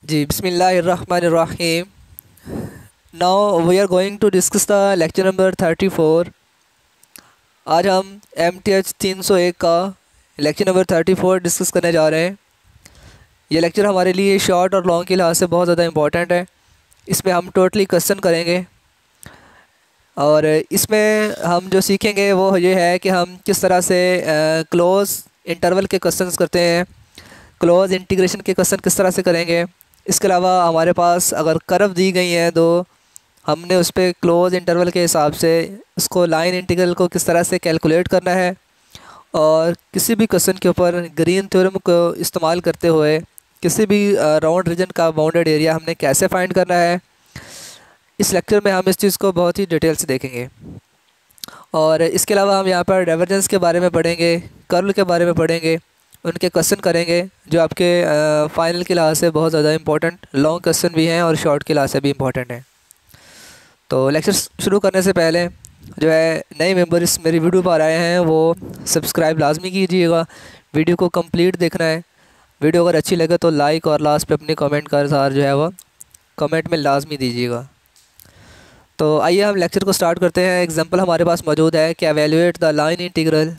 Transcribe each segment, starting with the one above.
जी बिस्मिल्लाहिर्रहमानिर्रहीम। Now we are going to discuss the lecture number 34। आज हम MTH 301 का लेक्चर नंबर 34 डिस्कस करने जा रहे हैं। ये लेक्चर हमारे लिए शॉर्ट और लॉन्ग के लिहाज से बहुत ज़्यादा इंपॉर्टेंट है। इसमें हम टोटली क्वेश्चन करेंगे और इसमें हम जो सीखेंगे वो ये है कि हम किस तरह से क्लोज़ इंटरवल के क्वेश्चंस करते हैं, क्लोज़ इंटीग्रेशन के क्वेश्चन किस तरह से करेंगे। इसके अलावा हमारे पास अगर कर्व दी गई हैं तो हमने उस पर क्लोज़ इंटरवल के हिसाब से उसको लाइन इंटीग्रल को किस तरह से कैलकुलेट करना है, और किसी भी क्वेश्चन के ऊपर ग्रीन थ्योरम को इस्तेमाल करते हुए किसी भी राउंड रीजन का बाउंडेड एरिया हमने कैसे फाइंड करना है। इस लेक्चर में हम इस चीज़ को बहुत ही डिटेल से देखेंगे। और इसके अलावा हम यहाँ पर डाइवर्जेंस के बारे में पढ़ेंगे, कर्ल के बारे में पढ़ेंगे, उनके क्वेश्चन करेंगे जो आपके फाइनल के लिहाज से बहुत ज़्यादा इंपॉर्टेंट लॉन्ग क्वेश्चन भी हैं और शॉर्ट के लिहाज से भी इंपॉर्टेंट हैं। तो लेक्चर शुरू करने से पहले जो है नए मेंबर इस मेरी वीडियो पर आए हैं वो सब्सक्राइब लाजमी कीजिएगा। वीडियो को कंप्लीट देखना है। वीडियो अगर अच्छी लगे तो लाइक और लास्ट पे अपने कमेंट का इज़हार जो है वो कमेंट में लाजमी दीजिएगा। तो आइए हम लेक्चर को स्टार्ट करते हैं। एग्जांपल हमारे पास मौजूद है कि evaluate the line integral.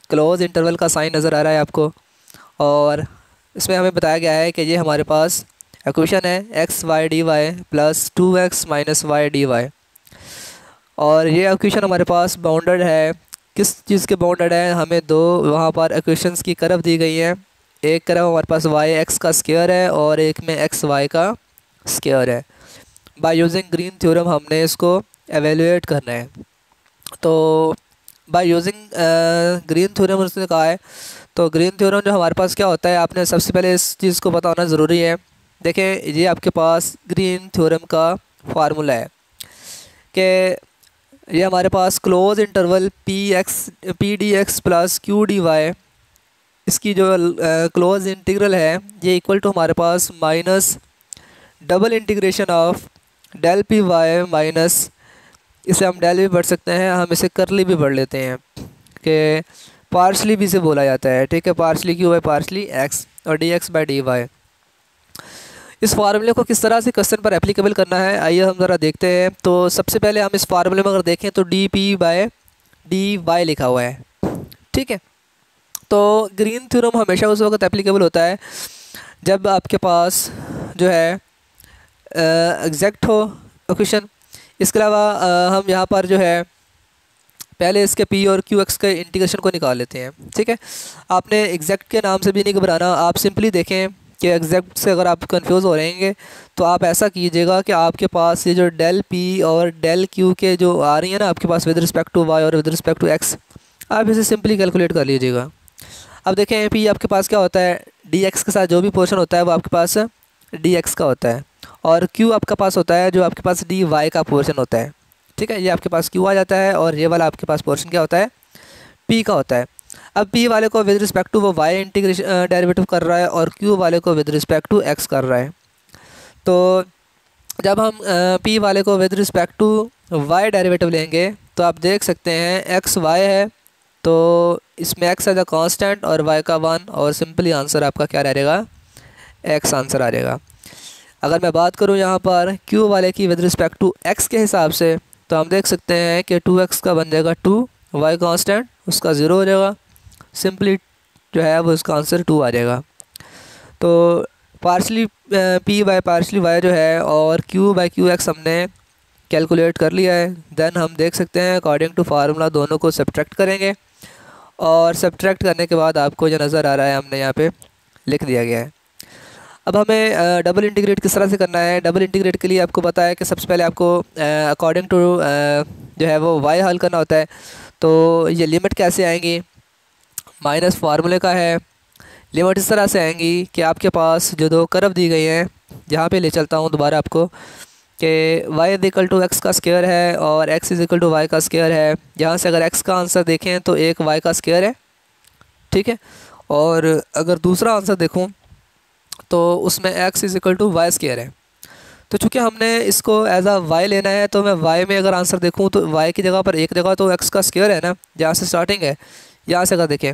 Close interval का साइन नज़र आ रहा है आपको, और इसमें हमें बताया गया है कि ये हमारे पास इक्वेशन है x y d y plus 2x minus y d y, और ये इक्वेशन हमारे पास बाउंडेड है। किस चीज़ के बाउंडेड है, हमें दो वहाँ पर इक्वेशंस की कर्व दी गई हैं। एक कर्व हमारे पास वाई एक्स का स्क्वायर है और एक में एक्स वाई का स्क्वायर है। बाय यूजिंग ग्रीन थ्योरम हमने इसको एवेलुएट करना है। तो बाय यूजिंग ग्रीन थ्योरम उसने कहा है। तो ग्रीन थ्योरम जो हमारे पास क्या होता है, आपने सबसे पहले इस चीज़ को पता होना ज़रूरी है। देखें, ये आपके पास ग्रीन थ्योरम का फार्मूला है कि ये हमारे पास close interval P D X plus Q D Y, इसकी जो क्लोज इंटीग्रल है ये इक्वल टू हमारे पास minus double integration of del P Y minus, इसे हम डेल भी पढ़ सकते हैं, हम इसे करली भी पढ़ लेते हैं कि पार्शली भी इसे बोला जाता है। ठीक है, partially Q by partially X और D X by D Y. इस फार्मूले को किस तरह से क्वेश्चन पर एप्लीकेबल करना है आइए हम ज़रा देखते हैं। तो सबसे पहले हम इस फार्मूले में अगर देखें तो d p by d y लिखा हुआ है। ठीक है, तो ग्रीन थ्योरम हमेशा उस वक्त एप्लीकेबल होता है जब आपके पास जो है एग्जैक्ट हो इक्वेशन। इसके अलावा हम यहाँ पर जो है पहले इसके पी और क्यू एक्स के इंटीग्रेशन को निकाल लेते हैं। ठीक है, आपने एग्जैक्ट के नाम से भी नहीं घबराना। आप सिंपली देखें कि एग्जैक्ट से अगर आप कंफ्यूज हो रहेंगे तो आप ऐसा कीजिएगा कि आपके पास ये जो डेल पी और डेल क्यू के जो आ रही है ना आपके पास विद रिस्पेक्ट टू वाई और विद रिस्पेक्ट टू एक्स, आप इसे सिंपली कैलकुलेट कर लीजिएगा। अब देखें पी आपके पास क्या होता है, डी एक्स के साथ जो भी पोर्शन होता है वो आपके पास डी एक्स का होता है, और क्यू आपके पास होता है जो आपके पास डी वाई का पोर्शन होता है। ठीक है, ये आपके पास क्यू आ जाता है और ये वाला आपके पास पोर्शन क्या होता है, पी का होता है। अब पी वाले को विद रिस्पेक्ट टू वो वाई इंटीग्रेशन डेरिवेटिव कर रहा है और क्यू वाले को विद रिस्पेक्ट टू एक्स कर रहा है। तो जब हम पी वाले को with respect to y derivative लेंगे तो आप देख सकते हैं एक्स वाई है, तो इसमें एक्स एज अ कांस्टेंट और वाई का 1, और सिंपली आंसर आपका क्या रहेगा, एक्स आंसर आ जाएगा। अगर मैं बात करूं यहाँ पर क्यू वाले की विद रिस्पेक्ट टू एक्स के हिसाब से, तो हम देख सकते हैं कि 2x का बन जाएगा 2, वाई कांस्टेंट उसका 0 हो जाएगा, सिंपली जो है वो इसका आंसर 2 आ जाएगा। तो partially p by partially y जो है और क्यू बाय क्यू एक्स हमने कैलकुलेट कर लिया है। देन हम देख सकते हैं अकॉर्डिंग टू फार्मूला दोनों को सब्ट्रैक्ट करेंगे, और सब्ट्रैक्ट करने के बाद आपको जो नज़र आ रहा है हमने यहाँ पे लिख दिया गया है। अब हमें डबल इंटीग्रेट किस तरह से करना है। डबल इंटीग्रेट के लिए आपको पता है कि सबसे पहले आपको अकॉर्डिंग टू जो है वो वाई हल करना होता है। तो ये लिमिट कैसे आएंगी, माइनस फार्मूले का है। लिमिट इस तरह से आएंगी कि आपके पास जो दो कर्व दी गई हैं, जहाँ पे ले चलता हूँ दोबारा आपको कि y is equal to x का स्क्वायर है और x is equal to y का स्क्वायर है। यहाँ से अगर x का आंसर देखें तो एक y का स्क्वायर है। ठीक है, और अगर दूसरा आंसर देखूँ तो उसमें x is equal to y square है। तो चूँकि हमने इसको एज आ y लेना है, तो मैं y में अगर आंसर देखूँ तो y की जगह पर एक जगह तो x का स्क्वायर है ना, जहाँ से स्टार्टिंग है, यहाँ से अगर देखें।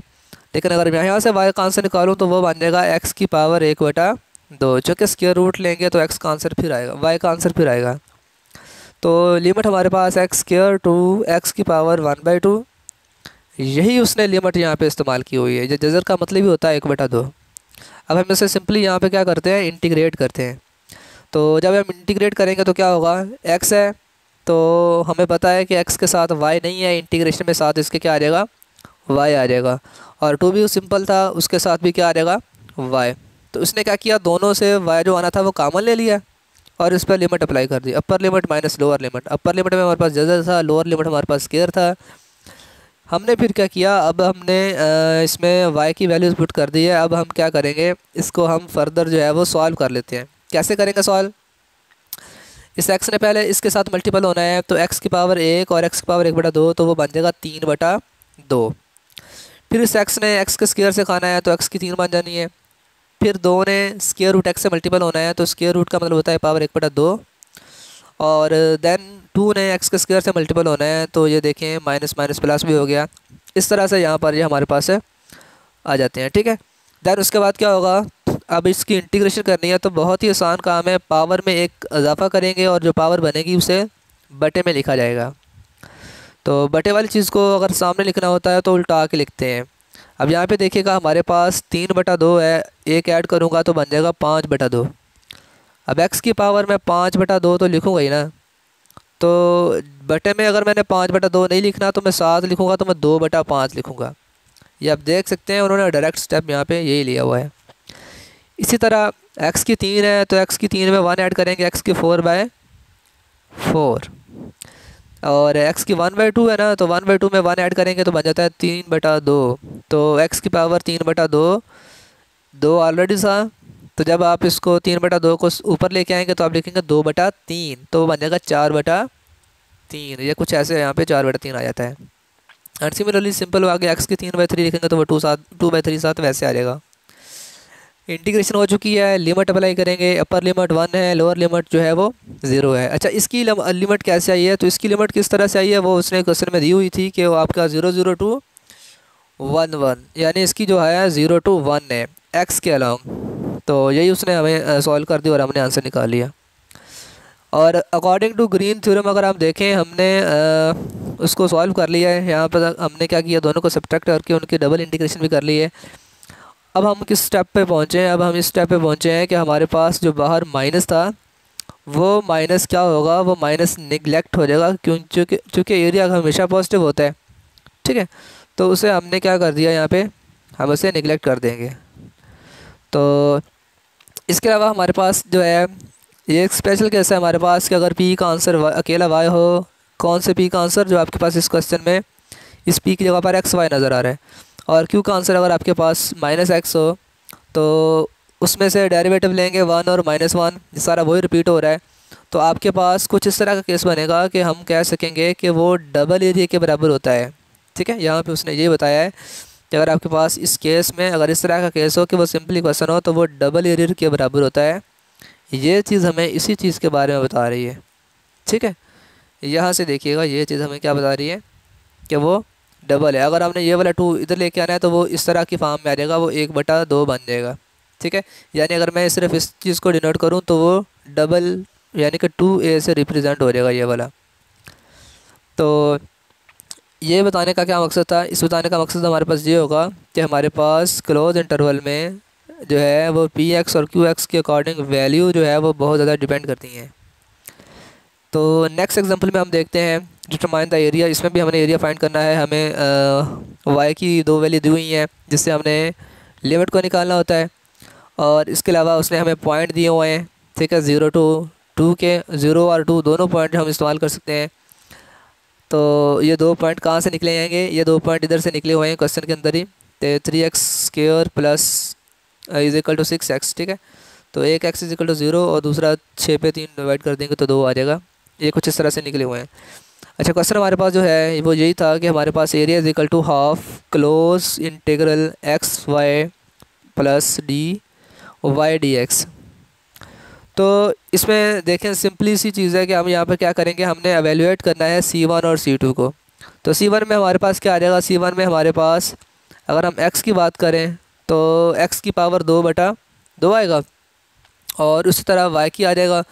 लेकिन अगर मैं यहाँ से y का आंसर निकालूँ तो वो बन जाएगा x की पावर 1/2 दो, चूँकि स्क्वायर रूट लेंगे तो एक्स का आंसर फिर आएगा, वाई का आंसर फिर आएगा। तो लिमिट हमारे पास एक्स स्क्वायर टू एक्स की पावर 1/2, यही उसने लिमिट यहाँ पे इस्तेमाल की हुई है। जज़र का मतलब ही होता है 1/2। अब हम इसे सिंपली यहाँ पे क्या करते हैं, इंटीग्रेट करते हैं। तो जब हम इंटीग्रेट करेंगे तो क्या होगा, एक्स है तो हमें पता है कि एक्स के साथ वाई नहीं है, इंटीग्रेशन में साथ इसके क्या आ जाएगा, वाई आ जाएगा। और टू भी सिंपल था, उसके साथ भी क्या आ जाएगा, वाई। तो उसने क्या किया, दोनों से वाई जो आना था वो कॉमन ले लिया और इस पर लिमिट अप्लाई कर दी, upper limit minus lower limit. Upper limit में हमारे पास जज़र था, लोअर लिमिट हमारे पास स्क्वायर था। हमने फिर क्या किया, अब हमने इसमें y की वैल्यूज़ पुट कर दी है। अब हम क्या करेंगे, इसको हम फर्दर जो है वो सॉल्व कर लेते हैं। कैसे करेंगे सॉल्व, इस x ने पहले इसके साथ मल्टीपल होना है, तो x की पावर 1 और x की पावर 1/2, तो वो बन जाएगा 3/2। फिर इस x ने x के स्क्वायर से खाना है, तो x की 3 बन जानी है। फिर 2 ने स्क्वायर रूट x से मल्टीपल होना है, तो स्क्वायर रूट का मतलब होता है पावर 1/2। और देन 2 ने x के स्क्वायर से मल्टीपल होना है, तो ये देखें माइनस माइनस प्लस भी हो गया। इस तरह से यहाँ पर ये हमारे पास आ जाते हैं, ठीक है। देन उसके बाद क्या होगा, अब इसकी इंटीग्रेशन करनी है, तो बहुत ही आसान काम है। पावर में एक इजाफा करेंगे और जो पावर बनेगी उसे बटे में लिखा जाएगा। तो बटे वाली चीज़ को अगर सामने लिखना होता है तो उल्टा के लिखते हैं। अब यहाँ पे देखिएगा हमारे पास 3/2 है, एक ऐड करूँगा तो बन जाएगा 5/2। अब x की पावर में 5/2 तो लिखूँगा ही ना, तो बटे में अगर मैंने 5/2 नहीं लिखना तो मैं 7 लिखूँगा, तो मैं 2/5 लिखूँगा। ये आप देख सकते हैं उन्होंने डायरेक्ट स्टेप यहाँ पे यही लिया हुआ है। इसी तरह x की 3 है, तो x की 3 में 1 ऐड करेंगे, x की 4/4। और x की 1/2 है ना, तो 1/2 में 1 ऐड करेंगे तो बन जाता है 3/2। तो x की पावर 3/2, 2 ऑलरेडी था, तो जब आप इसको 3/2 को ऊपर लेके आएंगे तो आप लिखेंगे 2/3, तो वो बन जाएगा 4/3। ये कुछ ऐसे यहाँ पे 4/3 आ जाता है। और सिमिलरली सिंपल आगे x की 3/3 लिखेंगे तो वो 2/3 साथ वैसे आ जाएगा। इंटीग्रेशन हो चुकी है, लिमिट अप्लाई करेंगे, अपर लिमिट 1 है, लोअर लिमिट जो है वो 0 है। अच्छा, इसकी लिमिट कैसे आई है, तो इसकी लिमिट किस तरह से आई है वो उसने क्वेश्चन में दी हुई थी कि वो आपका 0 0 टू 1 1, यानी इसकी जो है 0 to 1 है x के अलॉन्ग। तो यही उसने हमें सॉल्व कर दिया और हमने आंसर निकाल लिया। और अकॉर्डिंग टू ग्रीन थ्योरम अगर हम देखें, हमने उसको सॉल्व कर लिया है। यहाँ पर हमने क्या किया, दोनों को सब्ट्रैक्ट करके उनकी डबल इंटीग्रेशन भी कर ली है। अब हम किस स्टेप पे पहुँचे हैं, अब हम इस स्टेप पे पहुँचे हैं कि हमारे पास जो बाहर माइनस था वो माइनस क्या होगा, वो माइनस निगलेक्ट हो जाएगा, चूँकि एरिया हमेशा पॉजिटिव होता है, ठीक है। तो उसे हमने क्या कर दिया, यहाँ पे हम उसे निगलेक्ट कर देंगे। तो इसके अलावा हमारे पास जो है ये एक स्पेशल केस है हमारे पास कि अगर पी का आंसर अकेला वाई हो, कौन से पी का आंसर जो आपके पास इस क्वेश्चन में इस पी की जगह पर एक्स वाई नज़र आ रहा है, और क्यू का आंसर अगर आपके पास -x हो, तो उसमें से डेरिवेटिव लेंगे 1 और -1, ये सारा वही रिपीट हो रहा है। तो आपके पास कुछ इस तरह का केस बनेगा कि हम कह सकेंगे कि वो डबल एरिया के बराबर होता है, ठीक है। यहाँ पे उसने ये बताया है कि अगर आपके पास इस केस में अगर इस तरह का केस हो कि वो सिंपली क्वेश्चन हो, तो वो डबल एरिया के बराबर होता है। ये चीज़ हमें इसी चीज़ के बारे में बता रही है, ठीक है। यहाँ से देखिएगा ये चीज़ हमें क्या बता रही है कि वो डबल है। अगर आपने ये वाला 2 इधर लेके आना है तो वो इस तरह की फॉर्म में आ जाएगा, वो 1/2 बन जाएगा, ठीक है। यानी अगर मैं सिर्फ इस चीज़ को डिनोट करूँ तो वो डबल यानी कि 2a से रिप्रेजेंट हो जाएगा ये वाला। तो ये बताने का क्या मकसद था, इस बताने का मकसद हमारे पास ये होगा कि हमारे पास क्लोज इंटरवल में जो है वो px और qx के अकॉर्डिंग वैल्यू जो है वो बहुत ज़्यादा डिपेंड करती हैं। तो नेक्स्ट एग्जांपल में हम देखते हैं डिटरमाइन द एरिया। इसमें भी हमें एरिया फाइंड करना है। हमें y की 2 वैल्यू दी हुई हैं जिससे हमने लिमिट को निकालना होता है, और इसके अलावा उसने हमें पॉइंट दिए हुए हैं, ठीक है। 0 to 2 के 0 और 2 दोनों पॉइंट हम इस्तेमाल कर सकते हैं। तो ये 2 पॉइंट कहाँ से निकले जाएंगे, ये 2 पॉइंट इधर से निकले हुए हैं क्वेश्चन के अंदर ही। तो 3x² प्लस = 6x, ठीक है। तो एक x = 0 और दूसरा 6 पे 3 डिवाइड कर देंगे तो 2 आ जाएगा। ये कुछ इस तरह से निकले हुए हैं। अच्छा, क्वेश्चन हमारे पास जो है वो यही था कि हमारे पास area = half close integral x/y plus dy/dx। तो इसमें देखें सिंपली सी चीज़ है कि हम यहाँ पर क्या करेंगे, हमने एवेल्यूएट करना है C1 और C2 को। तो C1 में हमारे पास क्या आ जाएगा, C1 में हमारे पास अगर हम x की बात करें तो x की पावर 2/2 आएगा, और उसी तरह वाई की आ जाएगा,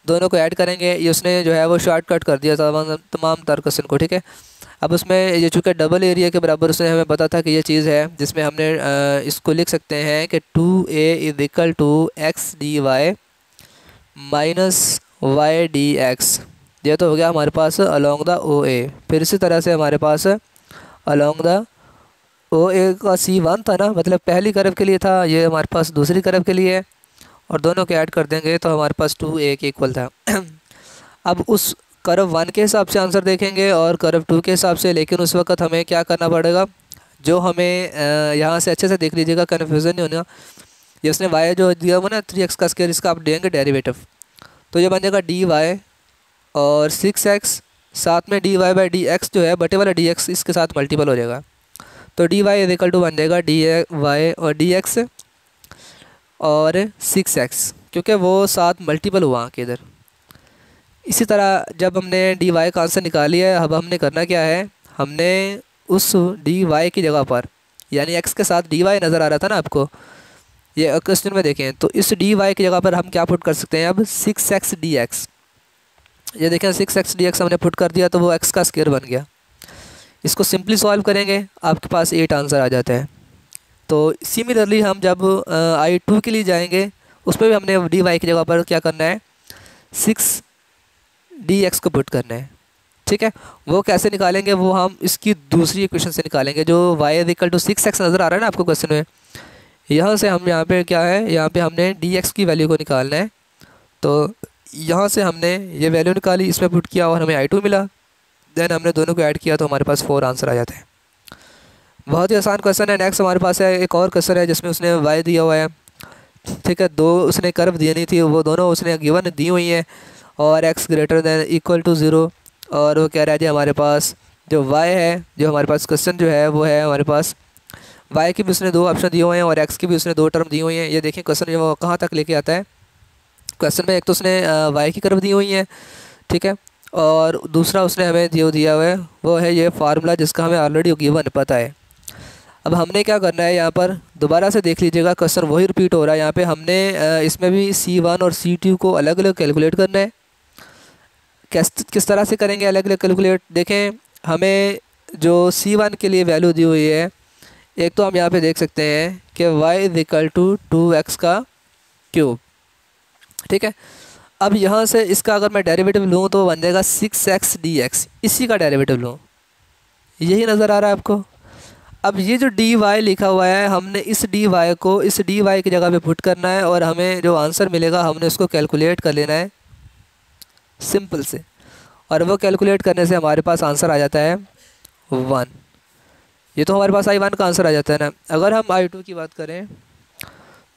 दोनों को ऐड करेंगे। ये उसने जो है वो शॉर्टकट कर दिया तमाम तर क्वेश्चन को, ठीक है। अब उसमें ये चूँकि डबल एरिया के बराबर उसने हमें पता था कि ये चीज़ है, जिसमें हमने इसको लिख सकते हैं कि 2a is equal to x d y minus y d x. ये तो हो गया हमारे पास अलोंग द ओ ए। फिर इसी तरह से हमारे पास अलोंग द ओ ए का C1 था ना, मतलब पहली कर्व के लिए था, ये हमारे पास दूसरी कर्व के लिए है, और दोनों के ऐड कर देंगे तो हमारे पास 2a के इक्वल था। अब उस कर्व 1 के हिसाब से आंसर देखेंगे और कर्व 2 के हिसाब से, लेकिन उस वक्त हमें क्या करना पड़ेगा, जो हमें यहाँ से अच्छे से देख लीजिएगा, कन्फ्यूज़न नहीं होना। ये उसने y जो दिया हुआ ना 3x का स्क्वायर, इसका आप देंगे डेरिवेटिव, तो ये बन जाएगा dy और 6x साथ में dy/dx जो है बटे वाला dx इसके साथ मल्टीपल हो जाएगा, तो dy इज इक्वल टू बन जाएगा dy और dx और 6x, क्योंकि वो साथ मल्टीपल हुआ के इधर। इसी तरह जब हमने dy का आंसर निकाल लिया है, अब हमने करना क्या है, हमने उस dy की जगह पर, यानी x के साथ dy नज़र आ रहा था ना आपको, ये क्वेश्चन में देखें, तो इस dy की जगह पर हम क्या पुट कर सकते हैं, अब 6x dx। ये देखें 6x dx हमने पुट कर दिया तो वो x का स्क्वायर बन गया। इसको सिंपली सॉल्व करेंगे, आपके पास 8 आंसर आ जाता है। तो सिमिलरली हम जब I2 के लिए जाएंगे, उस पर भी हमने dy की जगह पर क्या करना है, 6dx को पुट करना है, ठीक है। वो कैसे निकालेंगे, वो हम इसकी दूसरी इक्वेशन से निकालेंगे, जो y is equal to 6x नज़र आ रहा है ना आपको क्वेश्चन में, यहाँ से हम यहाँ पे क्या है, यहाँ पे हमने dx की वैल्यू को निकालना है। तो यहाँ से हमने ये वैल्यू निकाली, इसमें पुट किया और हमें I2 मिला, देन हमने दोनों को ऐड किया तो हमारे पास 4 आंसर आ जाते हैं। बहुत ही आसान क्वेश्चन है। नेक्स्ट हमारे पास है एक और क्वेश्चन है जिसमें उसने y दिया हुआ है, ठीक है। दो उसने कर्व दी नहीं थी, वो दोनों उसने गिवन दी हुई हैं और x greater than equal to 0, और वो कह रहा है जी हमारे पास जो y है, जो हमारे पास क्वेश्चन जो है वो है हमारे पास y की भी उसने 2 ऑप्शन दिए हुए हैं और x की भी उसने 2 टर्म दी हुई हैं। ये देखें क्वेश्चन वो कहाँ तक लेके आता है। क्वेश्चन में एक तो उसने y की कर्व दी हुई है, ठीक है, और दूसरा उसने हमें दिया हुआ है वो है ये फार्मूला, जिसका हमें ऑलरेडी गिवन पता है। अब हमने क्या करना है, यहाँ पर दोबारा से देख लीजिएगा, क्वेश्चन वही रिपीट हो रहा है। यहाँ पे हमने इसमें भी C1 और C2 को अलग अलग कैलकुलेट करना है। किस तरह से करेंगे अलग अलग कैलकुलेट, देखें हमें जो C1 के लिए वैल्यू दी हुई है, एक तो हम यहाँ पे देख सकते हैं कि y is equal to 2x का क्यूब, ठीक है। अब यहाँ से इसका अगर मैं डेरिवेटिव लूँ तो बन जाएगा 6x dx, इसी का डेरिवेटिव लूँ, यही नज़र आ रहा है आपको। अब ये जो dy लिखा हुआ है, हमने इस dy को इस dy की जगह पे पुट करना है और हमें जो आंसर मिलेगा हमने उसको कैलकुलेट कर लेना है सिंपल से, और वो कैलकुलेट करने से हमारे पास आंसर आ जाता है 1। ये तो हमारे पास I1 का आंसर आ जाता है ना। अगर हम I2 की बात करें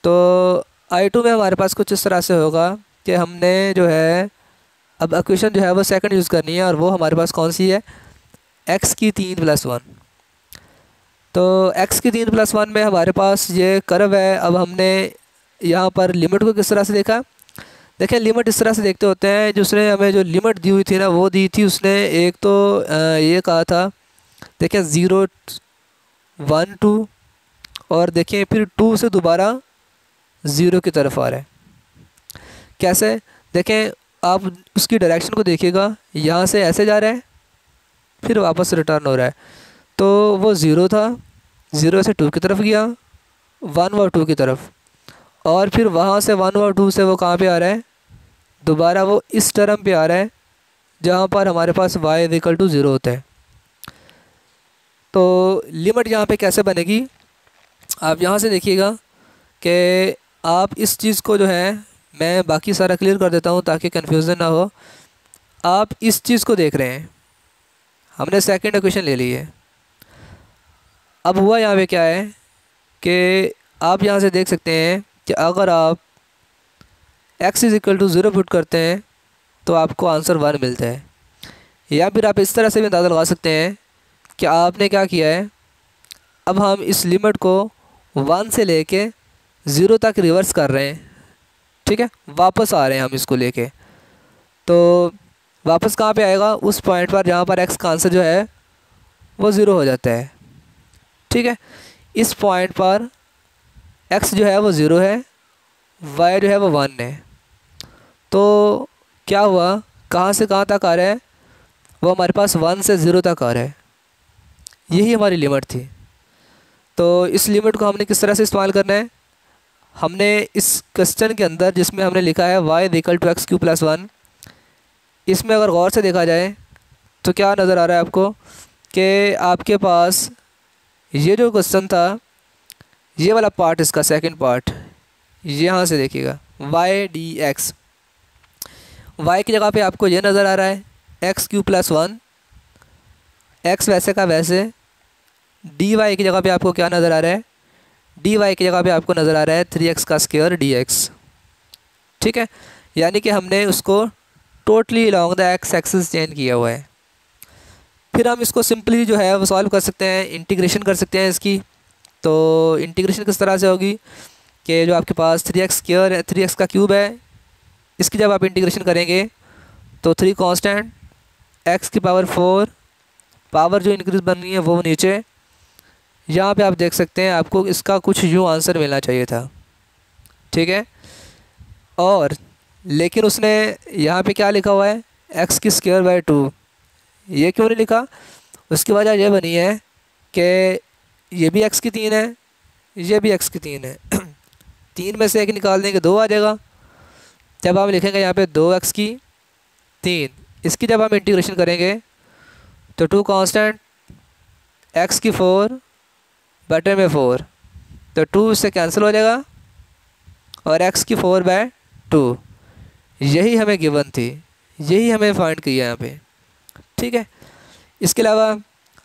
तो I2 में हमारे पास कुछ इस तरह से होगा कि हमने जो है अब इक्वेशन जो है वो सेकंड यूज़ करनी है, और वो हमारे पास कौन सी है, x की 3 + 1। तो x की 3 + 1 में हमारे पास ये कर्व है। अब हमने यहाँ पर लिमिट को किस तरह से देखा, देखें लिमिट इस तरह से देखते होते हैं, जिसने हमें जो लिमिट दी हुई थी ना, वो दी थी उसने एक तो ये कहा था, देखें 0 1 2, और देखें फिर 2 से दोबारा 0 की तरफ आ रहा है। कैसे, देखें आप उसकी डायरेक्शन को देखिएगा, यहाँ से ऐसे जा रहा है फिर वापस रिटर्न हो रहा है। तो वो 0 था, 0 से 2 की तरफ गया, 1 और 2 की तरफ, और फिर वहाँ से 1 और 2 से वो कहाँ पे आ रहा है, दोबारा वो इस टर्म पे आ रहा है जहाँ पर हमारे पास y इज इक्वल टू 0 होता है। तो लिमिट यहाँ पे कैसे बनेगी, आप यहाँ से देखिएगा कि आप इस चीज़ को जो है, मैं बाकी सारा क्लियर कर देता हूँ ताकि कन्फ्यूज़न ना हो। आप इस चीज़ को देख रहे हैं, हमने सेकंड इक्वेशन ले ली है। अब हुआ यहाँ पे क्या है कि आप यहाँ से देख सकते हैं कि अगर आप x is equal to 0 put करते हैं तो आपको आंसर 1 मिलता है, या फिर आप इस तरह से भी अंदाज़ा लगा सकते हैं कि आपने क्या किया है, अब हम इस लिमिट को 1 से लेके 0 तक रिवर्स कर रहे हैं, ठीक है, वापस आ रहे हैं हम इसको लेके। तो वापस कहाँ पे आएगा, उस पॉइंट पर जहाँ पर x का आंसर जो है वो 0 हो जाता है, ठीक है। इस पॉइंट पर x जो है वो 0 है y जो है वो 1 है। तो क्या हुआ, कहाँ से कहाँ तक आ रहा है, वो हमारे पास 1 से 0 तक आ रहा है। यही हमारी लिमिट थी। तो इस लिमिट को हमने किस तरह से इस्तेमाल करना है, हमने इस क्वेश्चन के अंदर जिसमें हमने लिखा है y equal to x q plus 1, इसमें अगर गौर से देखा जाए तो क्या नज़र आ रहा है आपको कि आपके पास ये जो क्वेश्चन था, ये वाला पार्ट, इसका सेकंड पार्ट, यहाँ से देखिएगा y डी एक्स, वाई की जगह पे आपको ये नज़र आ रहा है एक्स क्यू प्लस 1, एक्स वैसे का वैसे, डी वाई की जगह पे आपको क्या नज़र आ रहा है, डी वाई की जगह पे आपको नज़र आ रहा है 3x का स्क्वायर डी एक्स। ठीक है, यानी कि हमने उसको totally along the x axis change किया हुआ है। फिर हम इसको सिंपली जो है वो सॉल्व कर सकते हैं, इंटीग्रेशन कर सकते हैं इसकी। तो इंटीग्रेशन किस तरह से होगी कि जो आपके पास 3x स्क्वायर है, 3x का क्यूब है, इसकी जब आप इंटीग्रेशन करेंगे तो 3 कांस्टेंट, x की पावर 4, पावर जो इंक्रीज बन रही है वो नीचे, यहाँ पे आप देख सकते हैं आपको इसका कुछ यूँ आंसर मिलना चाहिए था। ठीक है, और लेकिन उसने यहाँ पे क्या लिखा हुआ है, x की स्क्वायर बाय 2। ये क्यों नहीं लिखा, उसकी वजह यह बनी है कि ये भी x की 3 है, ये भी x की 3 है। 3 में से एक निकाल देंगे 2 आ जाएगा। जब हम लिखेंगे यहाँ पे 2x की 3, इसकी जब हम इंटीग्रेशन करेंगे तो 2 कांस्टेंट, x की 4 बटे में 4, तो 2 इससे कैंसिल हो जाएगा और x की 4 बाय 2, यही हमें गिवन थी, यही हमें फाइंड किया यहाँ पे। ठीक है, इसके अलावा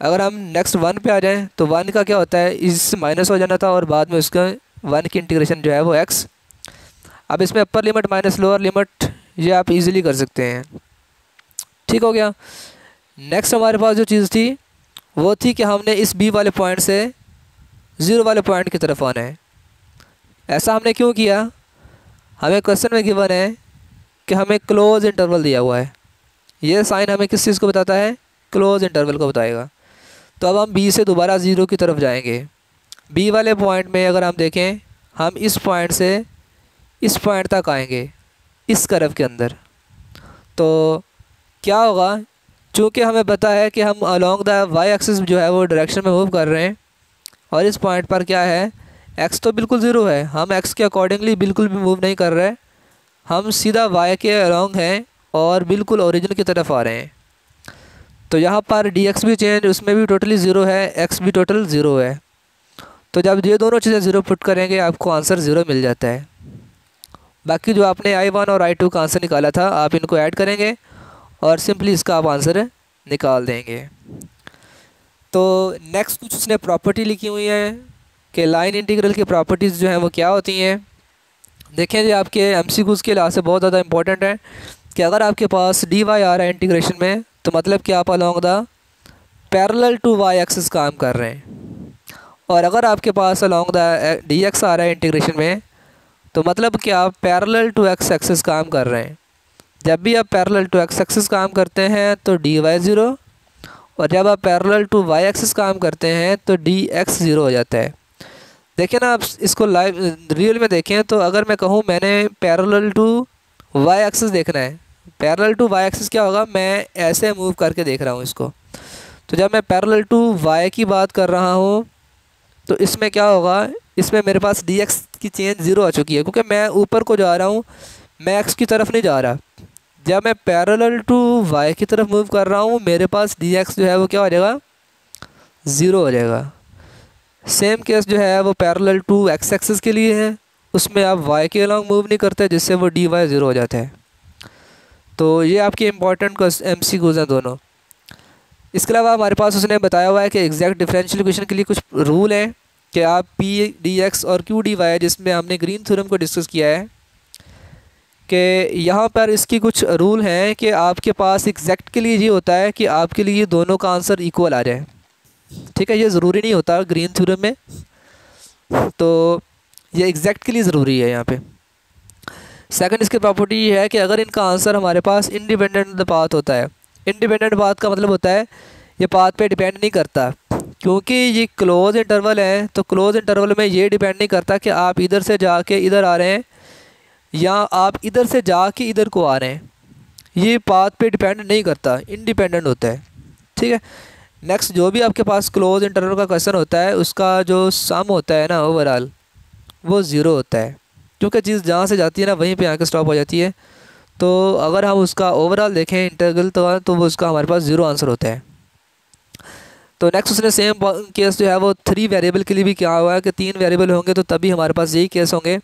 अगर हम नेक्स्ट 1 पे आ जाएं तो 1 का क्या होता है, इससे माइनस हो जाना था और बाद में उसका 1 की इंटीग्रेशन जो है वो x। अब इसमें अपर लिमिट माइनस लोअर लिमिट ये आप इजीली कर सकते हैं। ठीक हो गया। नेक्स्ट हमारे पास जो चीज़ थी वो थी कि हमने इस b वाले पॉइंट से 0 वाले पॉइंट की तरफ आना है। ऐसा हमने क्यों किया, हमें क्वेश्चन में गिवन है कि हमें क्लोज इंटरवल दिया हुआ है। ये साइन हमें किस चीज़ को बताता है, क्लोज इंटरवल को बताएगा। तो अब हम b से दोबारा 0 की तरफ जाएंगे। b वाले पॉइंट में अगर हम देखें, हम इस पॉइंट से इस पॉइंट तक आएंगे इस कर्व के अंदर। तो क्या होगा, चूँकि हमें पता है कि हम अलोंग द y एक्सिस जो है वो डायरेक्शन में मूव कर रहे हैं और इस पॉइंट पर क्या है, x तो बिल्कुल 0 है, हम x के अकॉर्डिंगली बिल्कुल भी मूव नहीं कर रहे, हम सीधा y के अलोंग हैं और बिल्कुल ओरिजिन की तरफ आ रहे हैं। तो यहाँ पर dx भी चेंज, उसमें भी टोटली 0 है, x भी टोटल 0 है। तो जब ये दोनों चीज़ें 0 पुट करेंगे आपको आंसर 0 मिल जाता है। बाकी जो आपने I1 और I2 का आंसर निकाला था आप इनको ऐड करेंगे और सिंपली इसका आप आंसर निकाल देंगे। तो नेक्स्ट कुछ उसने प्रॉपर्टी लिखी हुई है कि लाइन इंटीग्रल की प्रॉपर्टीज़ जो हैं वो क्या होती हैं। देखें जी, आपके MCQs के लिहाज से बहुत ज़्यादा इंपॉर्टेंट है कि अगर आपके पास dy आ रहा है इंटीग्रेशन में, तो मतलब कि आप along the parallel to y axis काम कर रहे हैं, और अगर आपके पास अलोंग द dx आ रहा है इंटीग्रेशन में, तो मतलब कि आप पैरेलल टू x एक्सिस काम कर रहे हैं। जब भी आप पैरेलल टू x एक्सिस काम करते हैं तो dy 0, और जब आप पैरेलल टू y एक्सिस काम करते हैं तो dx 0 हो जाता है। देखिए ना, आप इसको लाइव रियल में देखें तो अगर मैं कहूँ मैंने पैरेलल टू y एक्सिस देखना है, पैरेलल टू y एक्सिस क्या होगा, मैं ऐसे मूव करके देख रहा हूँ इसको। तो जब मैं पैरेलल टू y की बात कर रहा हूँ तो इसमें क्या होगा, इसमें मेरे पास dx की चेंज 0 आ चुकी है, क्योंकि मैं ऊपर को जा रहा हूँ, मैं x की तरफ नहीं जा रहा। जब मैं पैरेलल टू y की तरफ मूव कर रहा हूँ मेरे पास dx जो है वो क्या हो जाएगा, 0 हो जाएगा। सेम केस जो है वो पैरेलल टू x एक्सिस के लिए है, उसमें आप y के अलॉन्ग मूव नहीं करते जिससे वो dy 0 हो जाता है। तो ये आपके इम्पॉर्टेंट MCQs हैं दोनों। इसके अलावा हमारे पास उसने बताया हुआ है कि एग्जैक्ट डिफरेंशियल इक्वेशन के लिए कुछ रूल हैं कि आप p dx और q dy, जिसमें हमने ग्रीन थ्योरम को डिस्कस किया है, कि यहाँ पर इसकी कुछ रूल हैं कि आपके पास एग्जैक्ट के लिए ये होता है कि आपके लिए दोनों का आंसर इक्वल आ जाए। ठीक है, ये ज़रूरी नहीं होता ग्रीन थ्योरम में, तो ये एग्जैक्ट के लिए ज़रूरी है यहाँ पे। सेकंड इसकी प्रॉपर्टी ये है कि अगर इनका आंसर हमारे पास इंडिपेंडेंट द पाथ होता है, इंडिपेंडेंट पाथ का मतलब होता है ये पाथ पे डिपेंड नहीं करता, क्योंकि ये क्लोज इंटरवल है। तो क्लोज इंटरवल में ये डिपेंड नहीं करता कि आप इधर से जाके इधर आ रहे हैं या आप इधर से जाके इधर को आ रहे हैं, ये पाथ पे डिपेंड नहीं करता, इंडिपेंडेंट होता है। ठीक है। नेक्स्ट, जो भी आपके पास क्लोज इंटरवल का क्वेश्चन होता है उसका जो सम होता है ना ओवरऑल वो ज़ीरो होता है, क्योंकि चीज़ जहाँ से जाती है ना वहीं पे आके स्टॉप हो जाती है। तो अगर हम उसका ओवरऑल देखें इंटरवल तो वो उसका हमारे पास ज़ीरो आंसर होता है। तो नेक्स्ट उसने सेम केस जो है वो 3 वेरिएबल के लिए भी क्या हुआ है कि 3 वेरिएबल होंगे तो तभी हमारे पास यही केस होंगे।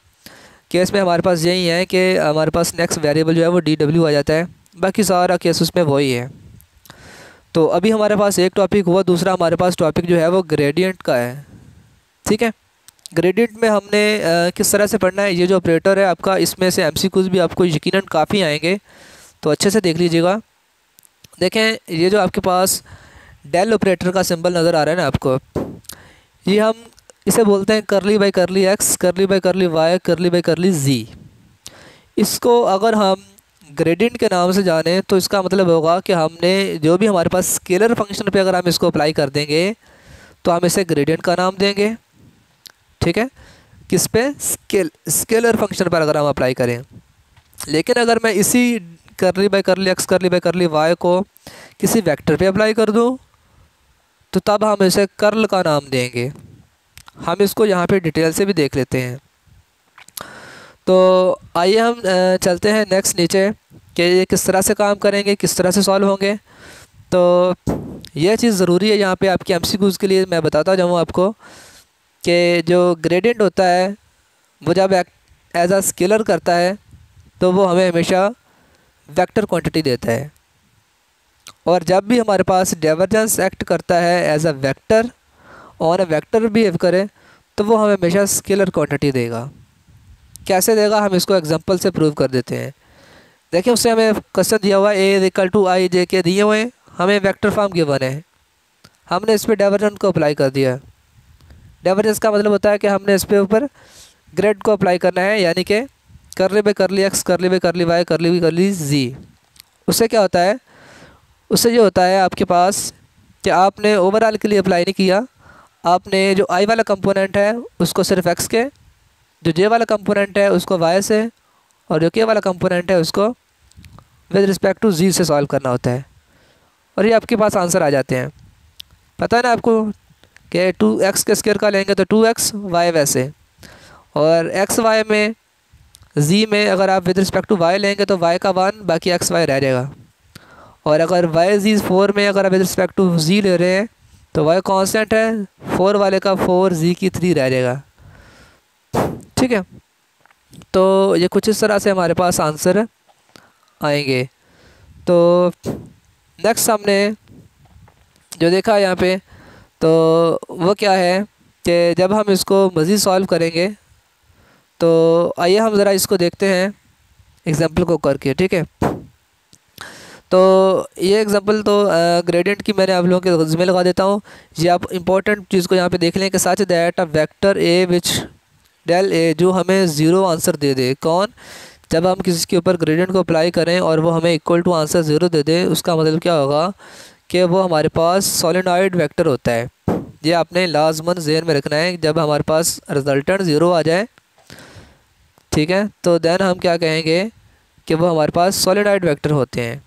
केस में हमारे पास यही है कि हमारे पास नेक्स्ट वेरिएबल जो है वो DW आ जाता है, बाकी सारा केस उसमें वही है। तो अभी हमारे पास एक टॉपिक हुआ, दूसरा हमारे पास टॉपिक जो है वो ग्रेडियंट का है। ठीक है। ग्रेडियंट में हमने किस तरह से पढ़ना है, ये जो ऑपरेटर है आपका, इसमें से MCQs भी आपको यकीनन काफ़ी आएंगे, तो अच्छे से देख लीजिएगा। देखें, ये जो आपके पास डेल ऑपरेटर का सिंबल नज़र आ रहा है ना आपको, ये हम इसे बोलते हैं करली बाई करली एक्स, करली बाई करली वाई, करली बाई करली जी। इसको अगर हम ग्रेडियंट के नाम से जाने तो इसका मतलब होगा कि हमने जो भी हमारे पास स्केलर फंक्शन पे अगर हम इसको अप्लाई कर देंगे तो हम इसे ग्रेडियंट का नाम देंगे। ठीक है। किस पे? स्केलर फंक्शन पर अगर हम अप्लाई करें। लेकिन अगर मैं इसी करली बाई करली एक्स, करली बाई करली वाई को किसी वेक्टर पे अप्लाई कर दूं तो तब हम इसे कर्ल का नाम देंगे। हम इसको यहाँ पे डिटेल से भी देख लेते हैं। तो आइए हम चलते हैं नेक्स्ट नीचे कि ये किस तरह से काम करेंगे, किस तरह से सॉल्व होंगे। तो यह चीज़ ज़रूरी है यहाँ पे आपके MCQs के लिए मैं बताता जाऊँ आपको कि जो ग्रेडियंट होता है वो जब एज अ स्केलर करता है तो वो हमें हमेशा वेक्टर क्वांटिटी देता है, और जब भी हमारे पास डाइवर्जेंस एक्ट करता है एज अ वेक्टर और वेक्टर बिहेव करे तो वो हमें हमेशा स्केलर क्वांटिटी देगा। कैसे देगा, हम इसको एग्जांपल से प्रूव कर देते हैं। देखिए, उससे हमें क्वेश्चन दिया हुआ है A=i दिए हुए हैं, हमें वेक्टर फॉर्म गिवन है, हमने इस पर डाइवर्जेंस को अप्लाई कर दिया। डाइवर्जेंस का मतलब होता है कि हमने इस पे ऊपर ग्रेड को अप्लाई करना है, यानी कि करली बाई करली एक्स, करली बाई करली वाई, करली बाई करली जी। उससे क्या होता है, उससे ये होता है आपके पास कि आपने ओवरऑल के लिए अप्लाई नहीं किया, आपने जो आई वाला कंपोनेंट है उसको सिर्फ एक्स के, जो जे वाला कंपोनेंट है उसको वाई से, और जो के वाला कंपोनेंट है उसको विद रिस्पेक्ट टू जी से सॉल्व करना होता है, और ये आपके पास आंसर आ जाते हैं। पता है ना आपको कि 2x के स्क्वायर का लेंगे तो 2x, y वैसे, और x y में z में अगर आप विद रिस्पेक्ट टू y लेंगे तो y का 1 बाकी x y रह जाएगा, और अगर y z 4 में अगर आप विद रिस्पेक्ट टू z ले रहे हैं तो y कांस्टेंट है, 4 वाले का 4, z की 3 रह जाएगा। ठीक है। तो ये कुछ इस तरह से हमारे पास आंसर आएंगे। तो नेक्स्ट हमने जो देखा यहाँ पे तो वो क्या है कि जब हम इसको मज़ीद सॉल्व करेंगे तो आइए हम ज़रा इसको देखते हैं एग्जांपल को करके। ठीक है। तो ये एग्जांपल तो ग्रेडियंट की मैंने आप लोगों के ज़िम्मे लगा देता हूँ। ये आप इंपॉर्टेंट चीज़ को यहाँ पे देख लें कि such that a vector A which del A, जो हमें ज़ीरो आंसर दे दे। कौन? जब हम किसी के ऊपर ग्रेडियंट को अप्लाई करें और वो हमें इक्वल टू आंसर ज़ीरो दे दे, उसका मतलब क्या होगा कि वो हमारे पास सॉलिनॉइड वेक्टर होता है। ये आपने लाजमन ज़हन में रखना है। जब हमारे पास रिजल्टेंट ज़ीरो आ जाए, ठीक है, तो देन हम क्या कहेंगे कि वो हमारे पास सॉलिनॉइड वेक्टर होते हैं।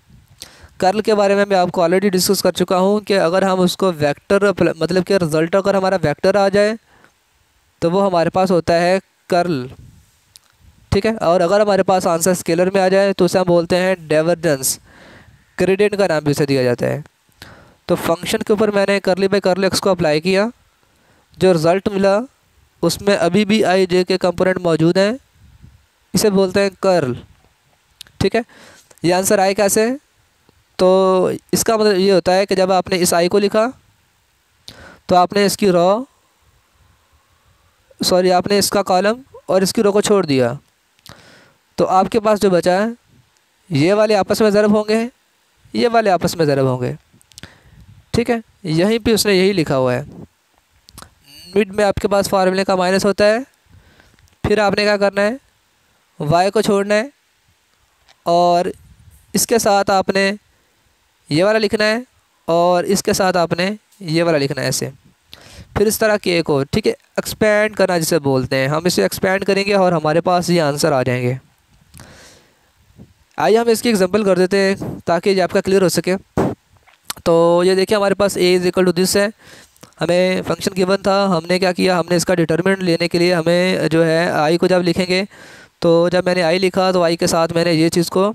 कर्ल के बारे में मैं आपको ऑलरेडी डिस्कस कर चुका हूँ कि अगर हम उसको वेक्टर मतलब कि रिज़ल्ट अगर हमारा वेक्टर आ जाए तो वो हमारे पास होता है कर्ल। ठीक है। और अगर हमारे पास आंसर स्केलर में आ जाए तो उसे हम बोलते हैं डाइवर्जेंस। ग्रेडियंट का नाम भी उसे दिया जाता है। तो फंक्शन के ऊपर मैंने करली बाई करली एक्स को अप्लाई किया, जो रिज़ल्ट मिला उसमें अभी भी आई जे के कंपोनेंट मौजूद हैं, इसे बोलते हैं कर्ल। ठीक है। ये आंसर आए कैसे? तो इसका मतलब ये होता है कि जब आपने इस आई को लिखा तो आपने इसकी आपने इसका कॉलम और इसकी रो को छोड़ दिया, तो आपके पास जो बचा है ये वाले आपस में ज़रब होंगे, ये वाले आपस में ज़रब होंगे। ठीक है। यहीं पे उसने यही लिखा हुआ है। मिड में आपके पास फार्मूले का माइनस होता है, फिर आपने क्या करना है, y को छोड़ना है और इसके साथ आपने ये वाला लिखना है और इसके साथ आपने ये वाला लिखना है ऐसे। फिर इस तरह के एक और, ठीक है, एक्सपेंड करना जिसे बोलते हैं। हम इसे एक्सपेंड करेंगे और हमारे पास ये आंसर आ जाएंगे। आइए हम इसकी एग्जांपल कर देते हैं ताकि ये आपका क्लियर हो सके। तो ये देखिए हमारे पास a is equal to this है, हमें फंक्शन गिवन था, हमने क्या किया, हमने इसका डिटर्मिनेंट लेने के लिए हमें जो है i को जब लिखेंगे, तो जब मैंने i लिखा तो i के साथ मैंने ये चीज़ को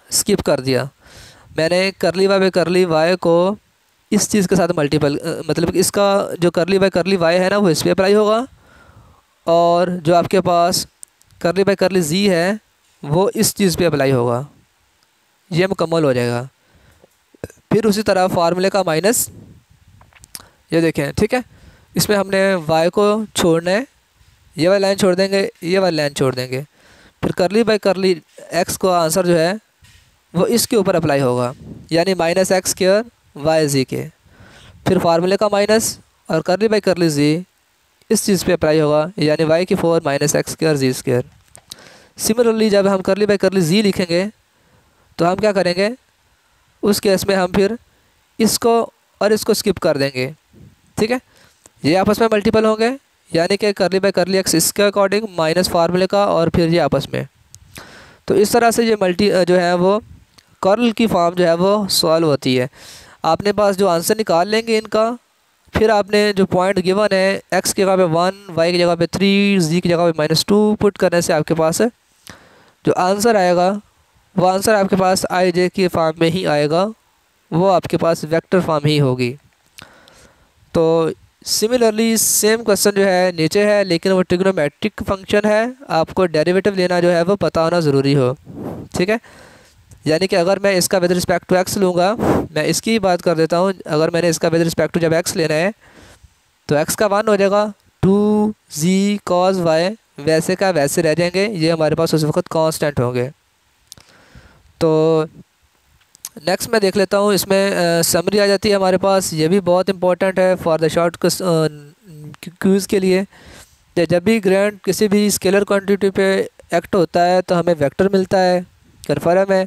स्किप कर दिया। मैंने करली वाई बाई करली वाई को इस चीज़ के साथ मल्टीपल मतलब इसका जो करली बाई करली वाई है ना वो इस पर अप्लाई होगा, और जो आपके पास करली बाई करली जी है वो इस चीज़ पे अप्लाई होगा, ये मुकम्मल हो जाएगा। फिर उसी तरह फार्मूले का माइनस, ये देखें ठीक है, इसमें हमने y को छोड़ना है, ये वाली लाइन छोड़ देंगे, ये वाली लाइन छोड़ देंगे, फिर करली बाई करली x को आंसर जो है वो इसके ऊपर अप्लाई होगा, यानी माइनस एक्स स्क्वायर वाई जी के। फिर फार्मूले का माइनस और करली बाई करली जी इस चीज़ पे अप्लाई होगा, यानी y की 4 माइनस एक्स स्क्वायर जी स्क्वायर। सिमिलरली जब हम करली बाई करली जी लिखेंगे तो हम क्या करेंगे, उस केस में हम फिर इसको और इसको स्किप कर देंगे, ठीक है। ये आपस में मल्टीपल होंगे, यानी कि करली बाई करली एक्स इसके अकॉर्डिंग माइनस फार्मूले का और फिर ये आपस में। तो इस तरह से ये मल्टी जो है वो कर्ल की फॉर्म जो है वो सॉल्व होती है। आपने पास जो आंसर निकाल लेंगे इनका, फिर आपने जो पॉइंट गिवन है एक्स की जगह पे 1, वाई की जगह पे 3, जी की जगह पे -2 पुट करने से आपके पास जो आंसर आएगा वो आंसर आपके पास आई जे की फॉर्म में ही आएगा, वो आपके पास वेक्टर फॉर्म ही होगी। तो सिमिलरली सेम क्वेश्चन जो है नीचे है, लेकिन वो ट्रिग्नोमेट्रिक फंक्शन है, आपको डेरिवेटिव लेना जो है वो पता होना ज़रूरी हो, ठीक है। यानी कि अगर मैं इसका विद रिस्पेक्ट टू एक्स लूँगा, मैं इसकी ही बात कर देता हूँ, अगर मैंने इसका विद रिस्पेक्ट टू जब एक्स लेना है तो एक्स का 1 हो जाएगा, 2 जी कॉस वाई वैसे का वैसे रह जाएंगे, ये हमारे पास उस वक्त कांस्टेंट होंगे। तो नेक्स्ट मैं देख लेता हूँ, इसमें समरी आ जाती है हमारे पास, ये भी बहुत इंपॉर्टेंट है फॉर द शॉर्ट क्यूज़ के लिए। जब भी ग्रेड किसी भी स्केलर क्वांटिटी पे एक्ट होता है तो हमें वेक्टर मिलता है, कन्फर्म है।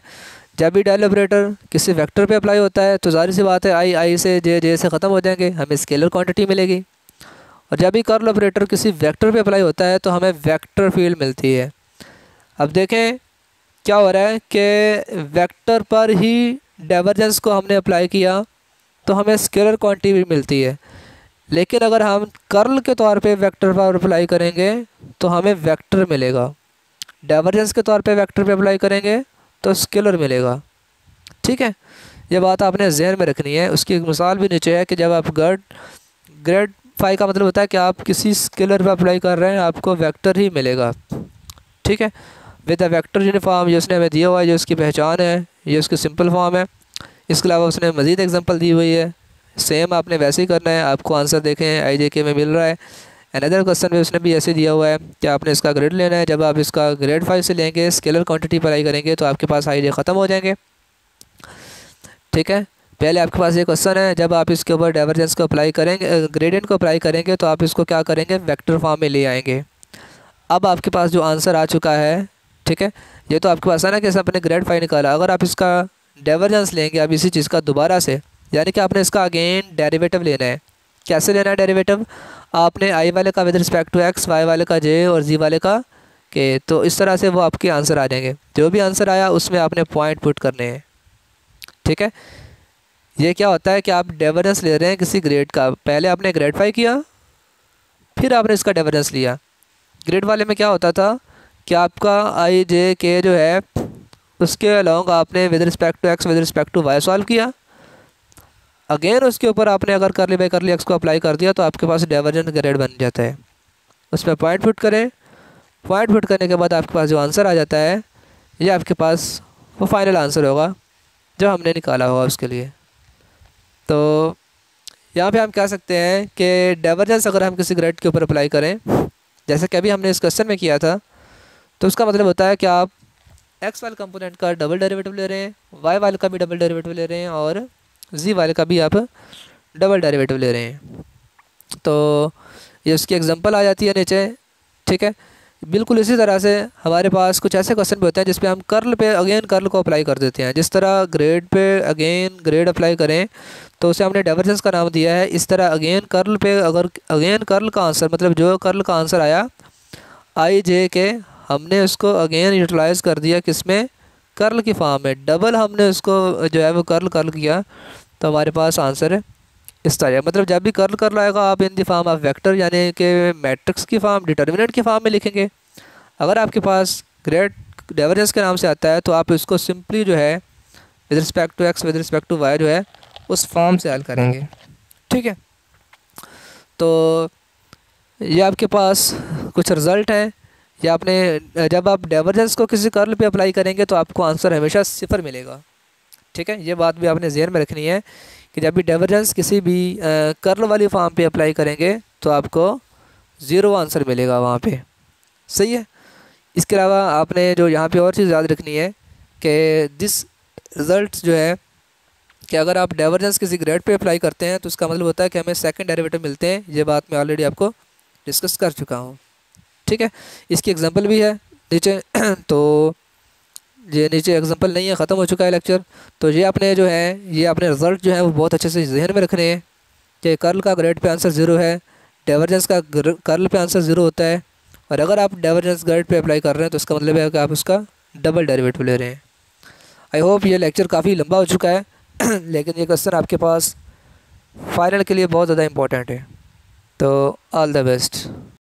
जब भी डेल ऑपरेटर किसी वेक्टर पे अप्लाई होता है तो जाहिर सी बात है आई से जे से ख़त्म हो जाएंगे, हमें स्केलर क्वांटिटी मिलेगी। और जब भी कर्ल ऑपरेटर किसी वेक्टर पे अप्लाई होता है तो हमें वेक्टर फील्ड मिलती है। अब देखें क्या हो रहा है कि वेक्टर पर ही डाइवर्जेंस को हमने अप्लाई किया तो हमें स्केलर क्वांटिटी भी मिलती है, लेकिन अगर हम कर्ल के तौर पे वेक्टर पर अप्लाई करेंगे तो हमें वेक्टर मिलेगा, डाइवर्जेंस के तौर पे वेक्टर पे अप्लाई करेंगे तो स्केलर मिलेगा, ठीक है। ये बात आपने जहन में रखनी है। उसकी एक मिसाल भी नीचे है कि जब आप ग्रेड 5 का मतलब होता है कि आप किसी स्केलर पर अप्लाई कर रहे हैं, आपको वेक्टर ही मिलेगा, ठीक है। विद द वेक्टर यूनिफॉर्म ये उसने हमें दिया हुआ है, जो उसकी पहचान है, ये उसकी सिंपल फॉर्म है। इसके अलावा उसने मज़ीद एग्जांपल दी हुई है, सेम आपने वैसे ही करना है। आपको आंसर देखें IJK में मिल रहा है। अनदर क्वेश्चन में उसने भी ऐसे दिया हुआ है कि आपने इसका ग्रेड लेना है, जब आप इसका ग्रेड 5 से लेंगे स्केलर क्वांटिटी अप्लाई करेंगे तो आपके पास IJ ख़त्म हो जाएंगे, ठीक है। पहले आपके पास ये क्वेश्चन है, जब आप इसके ऊपर डाइवर्जेंस को अप्लाई करेंगे, ग्रेडियंट को अप्लाई करेंगे तो आप इसको क्या करेंगे, वेक्टर फॉर्म में ले आएंगे। अब आपके पास जो आंसर आ चुका है, ठीक है, ये तो आपके पास है ना कि अपने ग्रेड 5 निकाला, अगर आप इसका डाइवर्जेंस लेंगे अब इसी चीज़ का दोबारा से, यानी कि आपने इसका अगेन डेरिवेटिव लेना है। कैसे लेना है डेरिवेटिव, आपने आई वाले का with respect to x, y वाले का जे और जी वाले का के, तो इस तरह से वो आपके आंसर आ जाएंगे। जो भी आंसर आया उसमें आपने पॉइंट पुट करने हैं, ठीक है। ये क्या होता है कि आप डाइवर्जेंस ले रहे हैं किसी ग्रेड का, पहले आपने ग्रेड 5 किया, फिर आपने इसका डाइवर्जेंस लिया। ग्रेड वाले में क्या होता था कि आपका IJK जो है उसके अलॉन्ग आपने with respect to x with respect to y solve किया, अगेन उसके ऊपर आपने अगर करली बाई करली एक्स को अप्लाई कर दिया तो आपके पास डाइवर्जेंस ग्रेड बन जाता है। उसमें पॉइंट पुट करें, पॉइंट पुट करने के बाद आपके पास जो आंसर आ जाता है ये आपके पास वो फाइनल आंसर होगा जो हमने निकाला होगा उसके लिए। तो यहाँ पे हम कह सकते हैं कि डाइवर्जेंस अगर हम किसी ग्रेड के ऊपर अप्लाई करें, जैसे कि अभी हमने इस क्वेश्चन में किया था, तो उसका मतलब होता है कि आप एक्स वाले कंपोनेंट का डबल डेरिवेटिव ले रहे हैं, वाई वाले का भी डबल डेरिवेटिव ले रहे हैं और जी वाले का भी आप डबल डेरिवेटिव ले रहे हैं। तो ये उसकी एग्जांपल आ जाती है नीचे, ठीक है। बिल्कुल इसी तरह से हमारे पास कुछ ऐसे क्वेश्चन भी होते हैं जिसपे हम कर्ल पे अगेन कर्ल को अप्लाई कर देते हैं। जिस तरह grade pay again grade apply करें तो उसे हमने डाइवर्जेंस का नाम दिया है, इस तरह अगेन कर्ल पे अगर अगेन कर्ल का आंसर मतलब जो कर्ल का आंसर आया IJK, हमने उसको अगेन यूटिलाइज़ कर दिया किस में, कर्ल की फॉर्म में, डबल हमने उसको जो है वो कर्ल कर्ल किया तो हमारे पास आंसर है इस तरह। मतलब जब भी कर्ल कर्ल आएगा आप in the form of vector यानी कि मैट्रिक्स की फॉर्म, डिटर्मिनेंट की फॉर्म में लिखेंगे। अगर आपके पास ग्रेड डाइवर्जेंस के नाम से आता है तो आप इसको सिंपली जो है with respect to x with respect to y जो है उस फॉर्म से हल करेंगे। ठीक है, तो ये आपके पास कुछ रिज़ल्ट हैं। या आपने जब आप डाइवर्जेंस को किसी कर्ल पे अप्लाई करेंगे तो आपको आंसर हमेशा सिफर मिलेगा। ठीक है, ये बात भी आपने ज़हन में रखनी है कि जब भी डाइवर्जेंस किसी भी कर्ल वाली फॉर्म पे अप्लाई करेंगे तो आपको ज़ीरो आंसर मिलेगा वहाँ पे। सही है। इसके अलावा आपने जो यहाँ पे और चीज़ याद रखनी है कि दिस रिज़ल्ट जो है कि अगर आप डाइवर्जेंस किसी ग्रेड पे अप्लाई करते हैं तो उसका मतलब होता है कि हमें सेकंड डेरिवेटिव मिलते हैं। ये बात मैं ऑलरेडी आपको डिस्कस कर चुका हूँ। ठीक है, इसकी एग्जांपल भी है नीचे तो ये नीचे एग्जांपल नहीं है, ख़त्म हो चुका है लेक्चर। तो ये आपने जो है ये अपने रिज़ल्ट जो है वो बहुत अच्छे से जहन में रखने हैं कि कर्ल का ग्रेड पे आंसर ज़ीरो है, डाइवर्जेंस का कर्ल पे आंसर ज़ीरो होता है, और अगर आप डाइवर्जेंस ग्रेड पे अप्लाई कर रहे हैं तो इसका मतलब है कि आप उसका डबल डेरिवेटिव ले रहे हैं। आई होप ये लेक्चर काफ़ी लंबा हो चुका है लेकिन ये क्वेश्चन आपके पास फाइनल के लिए बहुत ज़्यादा इंपॉर्टेंट है। तो ऑल द बेस्ट।